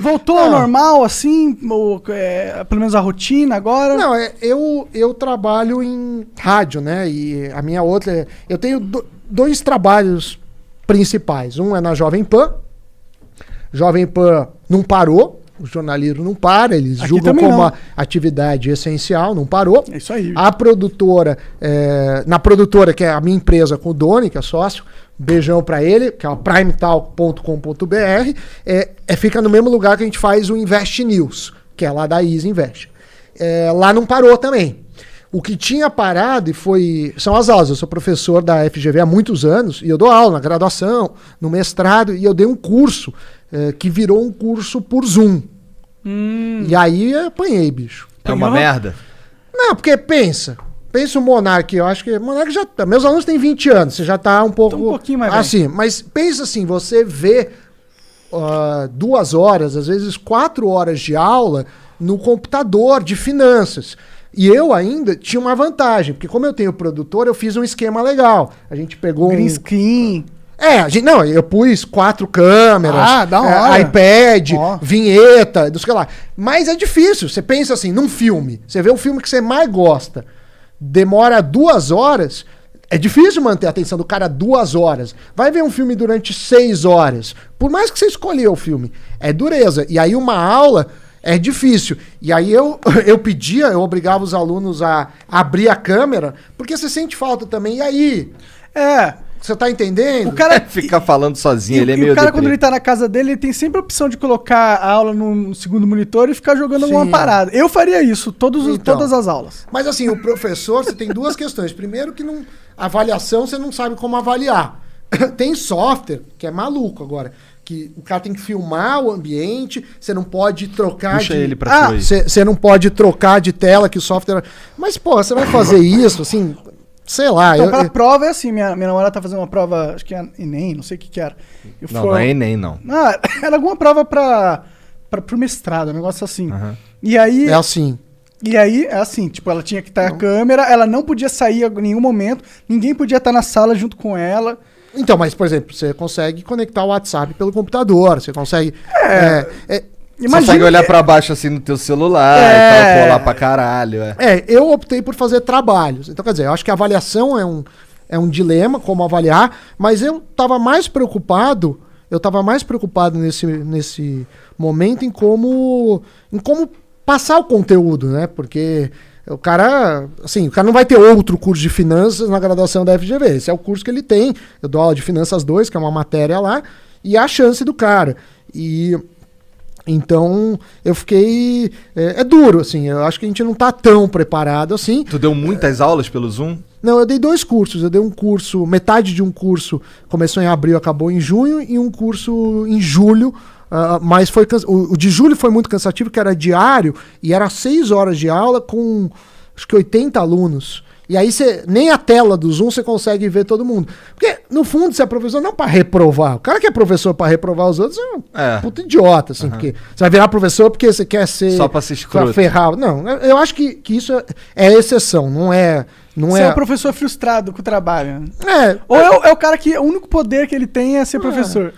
Voltou ao normal, assim? Ou, pelo menos a rotina agora? Não, eu trabalho em rádio, né? E a minha outra... Eu tenho dois trabalhos principais. Um é na Jovem Pan. Jovem Pan não parou. O jornalismo não para, eles julgam como uma atividade essencial, não parou. É isso aí. A produtora, na produtora, que é a minha empresa com o Doni, que é sócio, beijão pra ele, que é o primetal.com.br, fica no mesmo lugar que a gente faz o Invest News, que é lá da Easy Invest. Lá não parou também. O que tinha parado são as aulas. Eu sou professor da FGV há muitos anos, e eu dou aula na graduação, no mestrado, e eu dei um curso que virou um curso por Zoom. E aí eu apanhei, bicho. É uma merda? Não, porque pensa o Monark, eu acho que o Monark já tá, meus alunos têm 20 anos, você já tá um pouco... um pouquinho mais assim, mas pensa assim, você vê 2 horas, às vezes 4 horas de aula no computador de finanças. E eu ainda tinha uma vantagem, porque como eu tenho produtor, eu fiz um esquema legal. A gente pegou green screen. Eu pus 4 câmeras, da hora. iPad, vinheta, dos que lá. Mas é difícil. Você pensa assim, num filme. Você vê o filme que você mais gosta. Demora 2 horas. É difícil manter a atenção do cara 2 horas. Vai ver um filme durante 6 horas. Por mais que você escolha o filme. É dureza. E aí uma aula é difícil. E aí eu obrigava os alunos a abrir a câmera, porque você sente falta também. E aí? Você tá entendendo? O cara fica falando sozinho, ele é meio o cara, quando ele tá na casa dele, ele tem sempre a opção de colocar a aula no segundo monitor e ficar jogando alguma parada. Eu faria isso, todas as aulas. Mas assim, o professor, você tem 2 questões. Primeiro que avaliação, você não sabe como avaliar. Tem software, que é maluco agora, que o cara tem que filmar o ambiente, você não pode trocar Puxa ele pra você não pode trocar de tela, que o software... Mas, pô, você vai fazer isso, assim... Sei lá. Então, pra prova é assim, minha namorada tá fazendo uma prova, acho que é Enem, não sei o que era. Não é Enem, não. Era alguma prova pro mestrado, um negócio assim. E aí... É assim. E aí, é assim, tipo, ela tinha que estar a câmera, ela não podia sair em nenhum momento, ninguém podia estar na sala junto com ela. Então, mas, por exemplo, você consegue conectar o WhatsApp pelo computador, você consegue... Imagina, consegue olhar pra baixo assim no teu celular e tal, colar pra caralho. Eu optei por fazer trabalhos. Então, quer dizer, eu acho que a avaliação é um dilema, como avaliar, mas eu tava mais preocupado nesse momento em como passar o conteúdo, né? Porque o cara não vai ter outro curso de finanças na graduação da FGV. Esse é o curso que ele tem. Eu dou aula de finanças 2, que é uma matéria lá, e a chance do cara. Então, eu fiquei... É duro, assim. Eu acho que a gente não tá tão preparado assim. Tu deu muitas aulas pelo Zoom? Não, eu dei 2 cursos. Eu dei um curso... Metade de um curso começou em abril, acabou em junho. E um curso em julho. Mas o de julho foi muito cansativo, que era diário. E era 6 horas de aula com, acho que 80 alunos. E aí nem a tela do Zoom você consegue ver todo mundo. Porque, no fundo, você é professor não para reprovar. O cara que é professor para reprovar os outros é um puta idiota, assim. Porque você vai virar professor porque você quer ser... Só para ser escroto. Pra ferrar. Não, eu acho que isso é exceção, não é... Você é um professor frustrado com o trabalho. Ou é o cara que o único poder que ele tem é ser professor.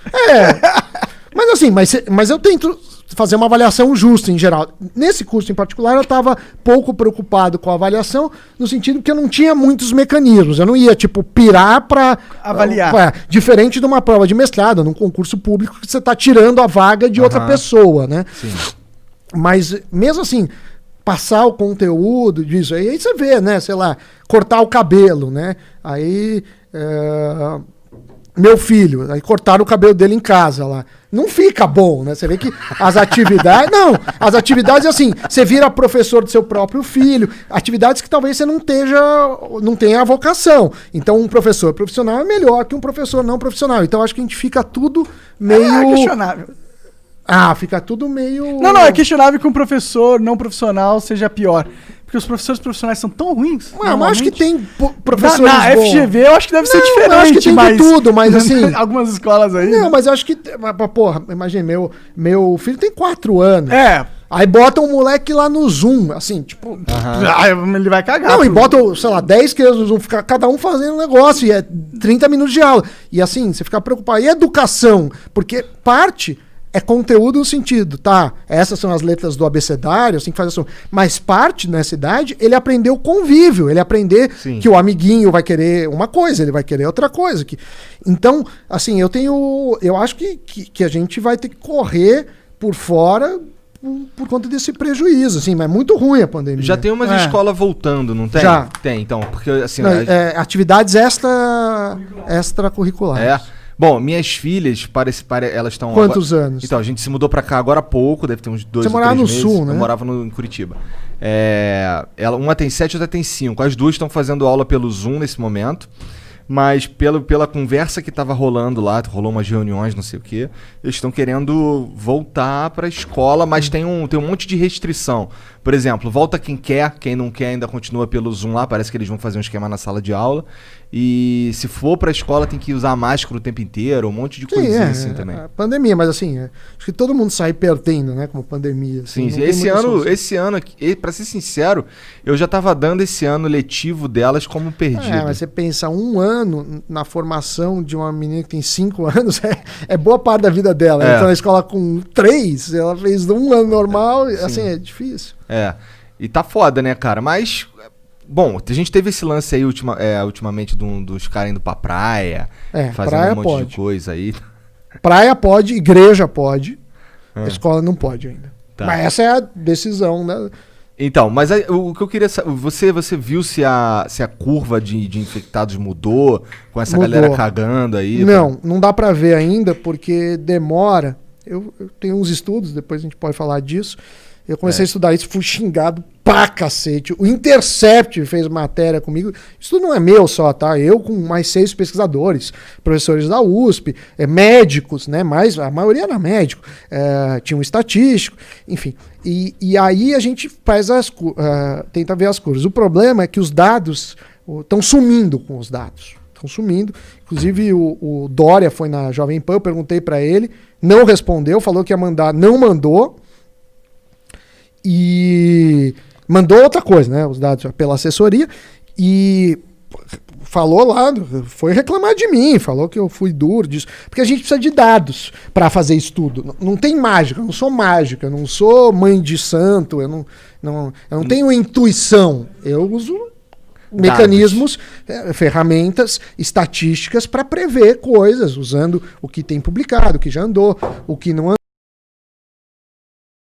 Mas assim, mas eu tento fazer uma avaliação justa em geral. Nesse curso em particular, eu estava pouco preocupado com a avaliação, no sentido que eu não tinha muitos mecanismos. Eu não ia, pirar para avaliar. Diferente de uma prova de mestrado, num concurso público, que você está tirando a vaga de outra pessoa, né? Sim. Mas, mesmo assim, passar o conteúdo disso, aí você vê, né? Sei lá, cortar o cabelo, né? Aí... Meu filho, aí cortaram o cabelo dele em casa lá. Não fica bom, né? Você vê que as atividades... Não, as atividades assim, você vira professor do seu próprio filho, atividades que talvez você não tenha a vocação. Então um professor profissional é melhor que um professor não profissional. Então acho que a gente fica tudo meio... É questionável. Fica tudo meio... Não, é questionável que um professor não profissional seja pior. Porque os professores profissionais são tão ruins. Eu acho que tem professores na FGV eu acho que deve ser diferente. Eu acho que tem de tudo, mas assim... Algumas escolas aí... Não, mas eu acho que... Porra, imagina, meu filho tem 4 anos. Aí bota um moleque lá no Zoom, assim, ele vai cagar. Não, e bota, sei lá, 10 crianças no Zoom, fica cada um fazendo um negócio, e é 30 minutos de aula. E assim, você fica preocupado. E educação? Porque parte é conteúdo no sentido, tá? Essas são as letras do abecedário, assim que faz assim. Mas parte nessa idade, ele aprendeu convívio, ele aprender que o amiguinho vai querer uma coisa, ele vai querer outra coisa. Então, assim, eu acho que a gente vai ter que correr por fora por conta desse prejuízo, assim, mas é muito ruim a pandemia. Já tem umas escolas voltando, não tem? Já. Tem, então, porque assim... Não, atividades extracurriculares. Bom, minhas filhas, elas estão... Quantos anos? Então, a gente se mudou pra cá agora há pouco, deve ter uns 2 ou 3 meses. Você morava no Sul, né? Eu morava em Curitiba. Uma tem 7 e outra tem 5. As duas estão fazendo aula pelo Zoom nesse momento. Mas pela conversa que estava rolando lá, rolou umas reuniões, não sei o quê, eles estão querendo voltar para a escola, mas tem um monte de restrição. Por exemplo, volta quem quer, quem não quer ainda continua pelo Zoom lá, parece que eles vão fazer um esquema na sala de aula. E se for para a escola tem que usar máscara o tempo inteiro, um monte de coisinha assim também. Pandemia, mas assim, acho que todo mundo sai perdendo, né, como pandemia. Assim, sim, esse ano, para ser sincero, eu já estava dando esse ano letivo delas como perdido. Mas você pensa, 1 ano na formação de uma menina que tem 5 anos, é boa parte da vida dela. Ela tá na escola com 3, ela fez 1 ano normal, assim, é difícil. E tá foda, né, cara? Mas, bom, a gente teve esse lance aí ultimamente dos caras indo pra praia, fazendo praia um monte de coisa aí. Praia pode, igreja pode, a escola não pode ainda. Tá. Mas essa é a decisão, né? Então, mas o que eu queria saber, você viu se a curva de infectados mudou com essa galera cagando aí? Não dá pra ver ainda, porque demora. Eu tenho uns estudos, depois a gente pode falar disso. Eu comecei a estudar isso, fui xingado pra cacete. O Intercept fez matéria comigo. Isso não é meu só, tá? Eu com mais 6 pesquisadores, professores da USP, médicos, né? Mas a maioria era médico. Tinha um estatístico, enfim. E aí a gente faz tenta ver as curvas. O problema é que os dados estão sumindo com os dados. Estão sumindo. Inclusive o Dória foi na Jovem Pan, eu perguntei pra ele, não respondeu, falou que ia mandar, não mandou. E mandou outra coisa, né? Os dados pela assessoria. E falou lá, foi reclamar de mim, falou que eu fui duro disso. Porque a gente precisa de dados para fazer estudo. Não tem mágica, eu não sou mágica, eu não sou mãe de santo, eu não tenho intuição. Eu uso mecanismos, ferramentas estatísticas para prever coisas, usando o que tem publicado, o que já andou, o que não andou.